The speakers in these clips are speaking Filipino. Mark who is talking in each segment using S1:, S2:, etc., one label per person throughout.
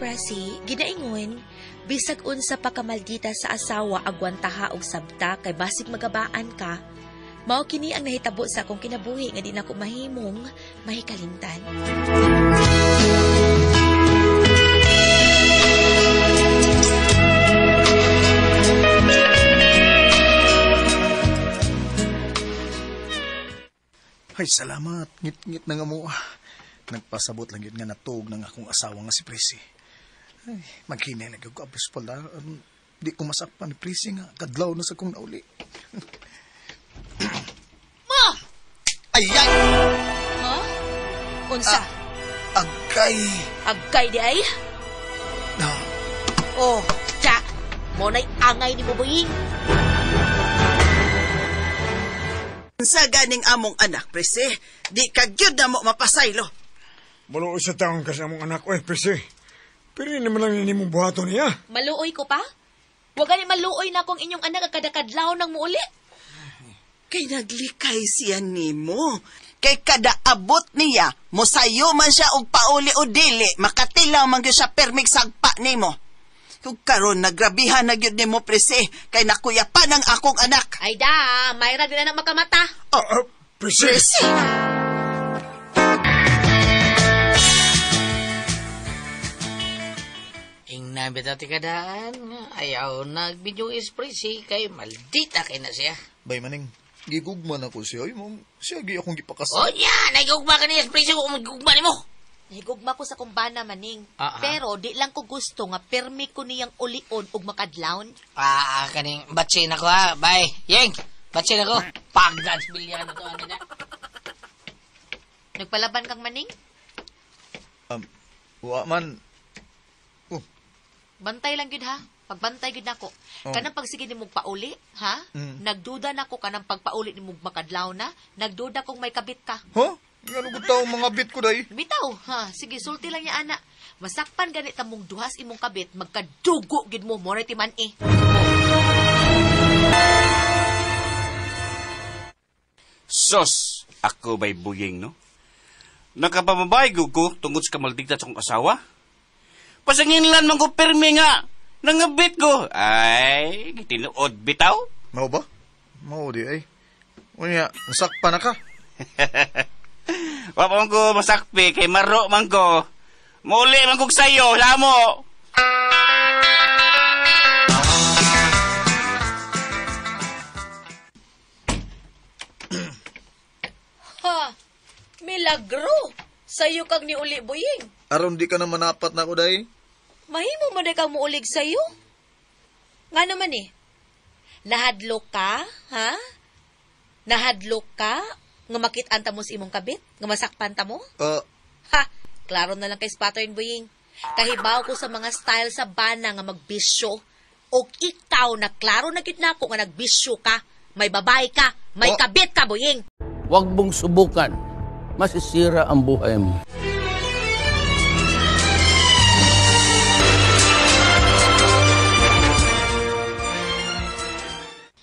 S1: Presi, ginaingon, bisag unsa pa kamaldita sa asawa agwantaha og sabta kay basig magabaan ka, mao kini ang nahitabo sa akong kinabuhi nga di na ko mahimong mahikalimtan.
S2: Ay, salamat. Ngit-ngit na nga mo. Nagpasabot lang yun nga natug ng akong asawa nga si Presi. Ay, maghinay lang ako. Apos pala, di ko masakpan ni Presi nga. Kadlaw na sa kong nauli.
S1: Ma!
S2: Ay, ay!
S1: Ha? Unsa?
S2: Agkay!
S1: Agkay di ay?
S2: Ah,
S1: Oh, tsa! Monay angay ni Bubuying.
S3: Sa ganing among anak, Presi, di kagyud na mo mapasaylo.
S4: Maluoy sa taong kasi among anak ko Presi. Pero hindi naman lang nini mong buhato niya.
S1: Maluoy ko pa? Huwag gani maluoy na akong inyong anak kadakadlaw ng muuli.
S3: Kay naglikay siya nimo. Kay kada abot niya, mosayo man siya og pauli o dili, makatilaw man gyud siya permig sagpa nimo. Kung karon nagrabihan na gyud nimo, Presi, kay nakuyapan ang akong anak.
S1: Ay da, mayra din na makamata.
S4: Presi!
S3: Presi!
S5: Ingnan bitaw ti kadaan, ayaw nagbidyo Presi kay maldita kay na siya.
S2: bay maning, gigugman ako siya. Ay, ma'am, siya akong
S5: O
S2: gipakasal.
S5: yan, nagugma ka ni Presi kung magugma ni mo.
S1: Higugma ko sa kumbana maning.
S5: Ah, ah.
S1: Pero di lang ko gusto nga permi ko niyang ulion ug makadlawon.
S5: Kaning batsin ako ha, bye. Yeng, batsin ako. Pagdans bilyan na to, ano na.
S1: Nagpalaban kang maning?
S2: Wa man.
S1: Bantay lang gid ha. Pagbantay gid nako.
S2: Oh.
S1: Kanang pagsige nimo pauli, ha? Nagduda nako kanang pagpauli nimo makadlaw na. Nagduda kung may kabit ka.
S2: Ha? Nga nung tao mga bit ko day.
S1: Bitaw, ha? Sige, sulti lang niya, ana. Masakpan ganit mong duhas imong kabit, magkadugo gid mo, mo ti man eh.
S6: Sos, ako ba'y buying, no? Nakapamabay ko tungkol sa kamaldigta sa kong asawa? Pasanginlan man ko permi nga, nangabit ko. Ay, tinuod bitaw?
S2: Mao ba? Mao di ay. Unya, nasakpa na ka.
S6: Wapang ko masakpi, kay maro man ko. Muli man ko sa'yo, lamo.
S1: Ha? Milagro! Sayo kag ni uli buying.
S2: Aron di ka na manapat na ko day.
S1: Mahimo man day kang muulig sayo. Nga naman eh. Nahadlok ka, ha? Nahadlok ka? Nga makit-anta mo sa imong kabit? Nga masakpan ta mo? Ha! Klaro na lang kay pattern buying. Kahibaw ko sa mga style sa bana nga magbisyo. O ikaw na klaro na gid nako nga nagbisyo ka. May babae ka. May kabit ka, buying.
S7: Huwag mong subukan. Masisira ang buhay mo.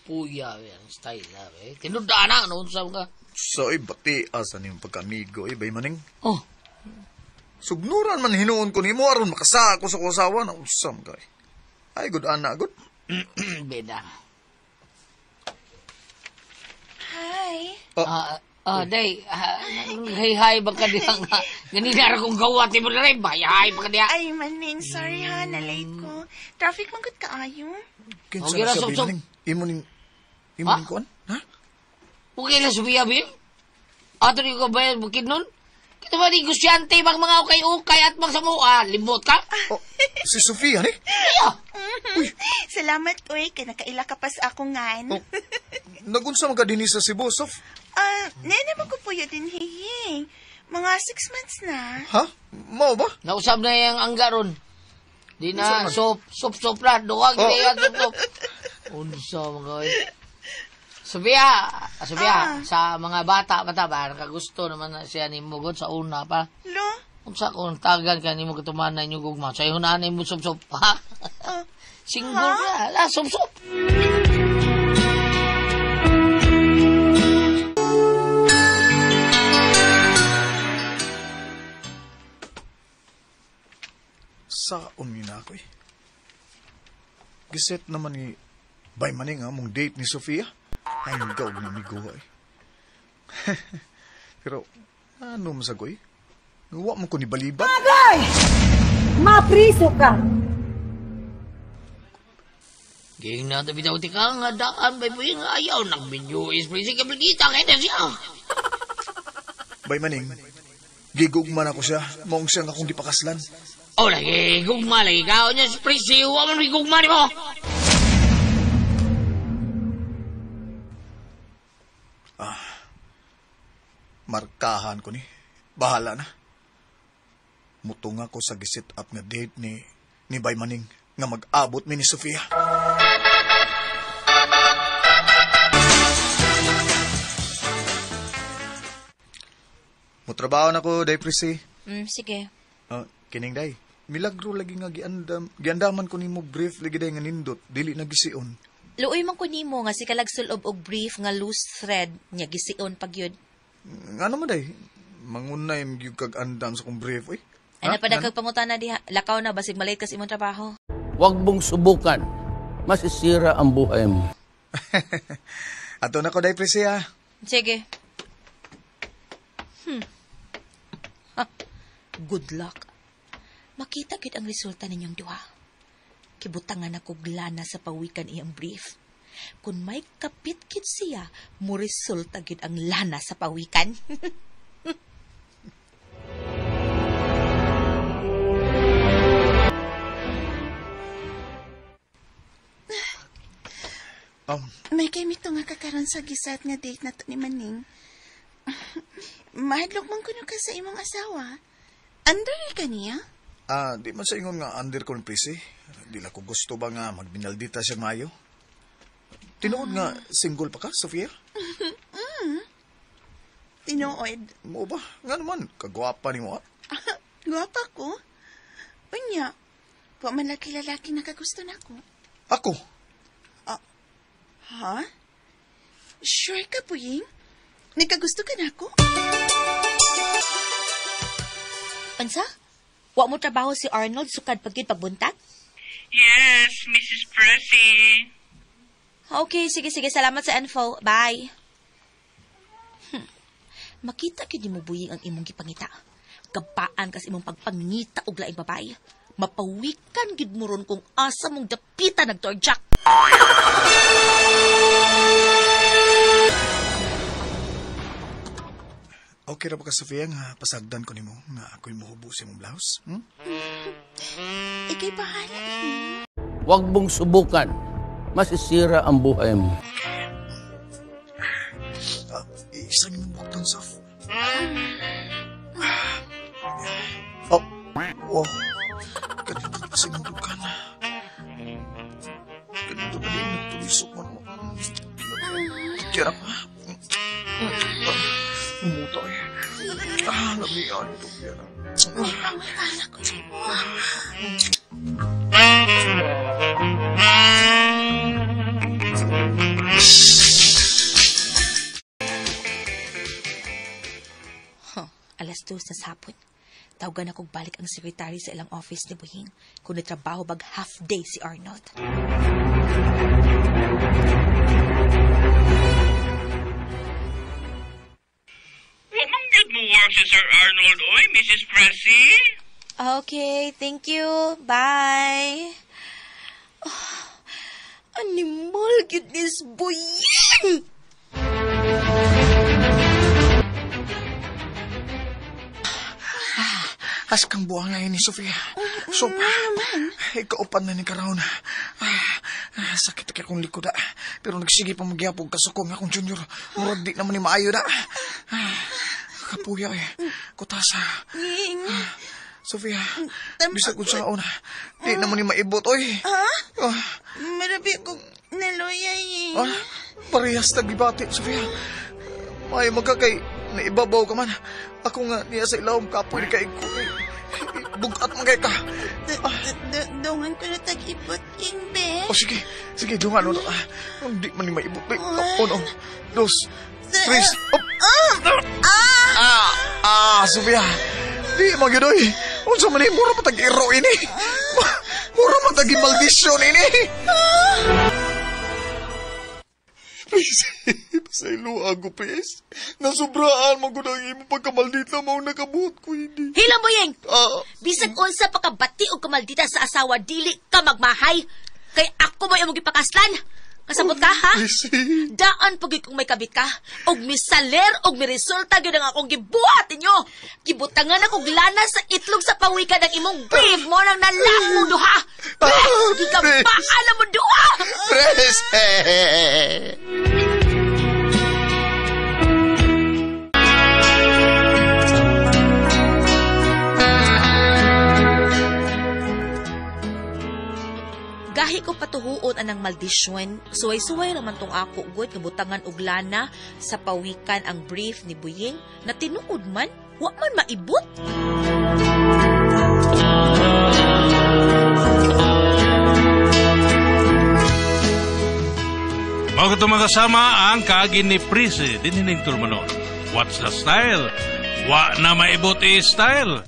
S5: Puya, yan, style na, eh. Tinudaan na, ano, sa mga.
S2: So, bati asan yung pagkamigo, bay maning.
S5: Oh,
S2: Sugnuran man hinuon ko nimo aron makasa ako sa kusawa na usam kay. Ay, good ana, good.
S5: beda.
S1: Hi.
S5: Day, hay baka diya nga. Ganina ra kong gawat mo na rin, hay baka diya.
S8: Ay, maning, sorry ha, na-late ko. Traffic man gud kaayo.
S2: Kinsa
S5: Okay
S2: na
S5: ra,
S2: siya,
S5: sob,
S2: bay
S5: sob.
S2: maning. Imo ning kuan? Ha?
S5: Okay na subiya, Bin? Ato rin ko ba bukid nun? Kita ba di gusyante bang mga ukay-ukay at mga samua? Limot ka?
S2: Oh, si Sofia ni?
S8: Salamat, uy, kay nakaila ka pa sa akong ngan.
S2: Oh, nagunsa man ka dinhi sa Cebu, Sof?
S8: Nene mo ko puyo din, hihing. Mga 6 months na.
S2: Ha? Mao ba?
S5: Nausap na yung angga ron. Di na, sop na. Duwag na yan, sop. Unsa mga Subiya, sa mga bata ba, nakagusto naman na siya ni Mugod sa una pa.
S8: Lo?
S5: Kung sa kung tagan ka ni mo katumanan yung gugma, sa iyo na mo sop, ha? Single na, sop.
S2: saon yun ako eh. Giset naman ni Bay Maning mong date ni Sofia. Ang gaw na miguha eh. Pero, ano masagoy? Gawa mo ko ni Balibat.
S9: Agay! Mapriso ka!
S5: Ging na tabi daw tika nga daan bay buhay nga ayaw nagminyo isprisi ka kita ngayon na siya.
S2: Bay Maning, gigugman ako siya. Maong siyang akong gipakaslan.
S5: O lagi, gugma lagi ka. O niya isprisi, huwag man may gugma ni mo.
S2: Markahan ko ni. Bahala na. Mutong ako sa gisit up nga date ni Bay Maning nga mag-abot mi ni Sofia. Mutrabaho na ko, day Prissy.
S1: Sige.
S2: Kining day. Milagro lagi nga giandaman ko nimo brief lagi day nga nindot, dili na gisiun.
S1: Luoy man ko nimo nga si kalagsulob og brief nga loose thread nya gisiun pagyud.
S2: Ano man day? Mangunay gyud kag andam sa kong brief oy.
S1: Ay napadagkag pangutana diha. Lakaw na basig malate kas imong trabaho.
S7: Huwag mong subukan. Masisira ang buhay mo.
S2: Ato na ko day Prissy ha.
S1: Sige. Good luck. Makita gid ang resulta ninyong duha. Kibutangan ako glana sa pawikan iyang brief. Kung may kapit gid siya, mo resulta gid ang lana sa pawikan.
S8: May kaimito nga kakaroon sa gisat nga date na to ni Maning. Mahadlok man kuno ka sa imong asawa. Under ka niya?
S2: Di man sa ingon nga under ko ni Prissy. Di la ko gusto ba nga magbinaldita siya mayo. Tinuod nga single pa ka, Sofia?
S8: Tinuod.
S2: Mo ba? Nga naman, kagwapa ni mo ha?
S8: Gwapa ko? Unya, pa man lalaki na kagusto na ko.
S2: Ako?
S8: Ha? Sure ka, Puying? Nagkagusto ka na ako?
S1: Ansa? Wa mo trabaho si Arnold sukad pagyud pagbuntag?
S10: Yes, Mrs. Pressy.
S1: Okay, sige. Salamat sa info. Bye. Makita gyud mo buying ang imong gipangita. Kapaan kas imong pagpangita og laing babae. Mapawikan gyud mo ron kung asa mong dapita nagtorjak.
S2: Okay ra ba ka, Sofia, nga pasagdan ko nimo nga ako'y muhubo sa imong blouse?
S8: Ikay bahala.
S7: Huwag mong subukan. Masisira ang buhay mo.
S2: Isa nimong bukton, Sof. Wow. Ganito pa sa imong dukan. Ganito pa din nagtulisok mo. Tira pa. Umuta eh. Lamihan ito.
S8: Wala ko sa mo.
S1: Alas 2 na sapon. Tawagan akong balik ang sekretary sa ilang office ni Buhing kung natrabaho bag half day si Arnold.
S10: Wamang good mo work si Sir Arnold, oy, Mrs. Pressy.
S1: Okay, thank you. Bye. Animal, cute this Buhing!
S2: Askang buwang ngayon ni Sofia. So, ikaupan na ni Karaon. Sakit akong likod. Pero nagsige pa magyapog kasukong akong junior. Murag di naman ni maayo da. Kapuya eh. Kutasa. Sofia, bisa ko sa una. Di naman ni maibot, oy.
S8: Marabi ko naloyay.
S2: Parehas nagbibati, Sofia. May magkakay, naibabaw ka man. Ako nga niya sa ilawang kapoy ni kaig ko. Bugat man kay ka.
S8: Dungan ko na tag-ibot, King Be.
S2: Sige, dungan. Hindi man ni maibot. 1, 2, 3. Sofia. Di, magyudoy. Unsa man mura pa tag-iro ini. Mura matagi maldisyon ini. Pasaylo ako, Pres. Nasubraan mo ko ng imo pagkamaldita mo nakabot ko hindi.
S1: Hilang Buying! Bisag unsa pa ka bati o kamaldita sa asawa, dili ka magmahay. Kay ako mo yung ipakaslan. Kasabot ka, ha? Daan pag kung may kabit ka. Og misaler, og miresulta gyud ang akong gibuhat ninyo. Gibutangan akong lana sa itlog sa pawikan ng imong brief mo nang nalak mo duha. Gigabaan na mo duha.
S2: Pres!
S1: Gahi ko patuhuon anang maldisyon, suway-suway naman tong ako ugod kabutangan og lana sa pawikan ang brief ni Buying na tinuod man, wa man maibot.
S11: Mga tumakasama ang kaagin ni Prise, dinining turmanon. What's the style? Wa na maibot style.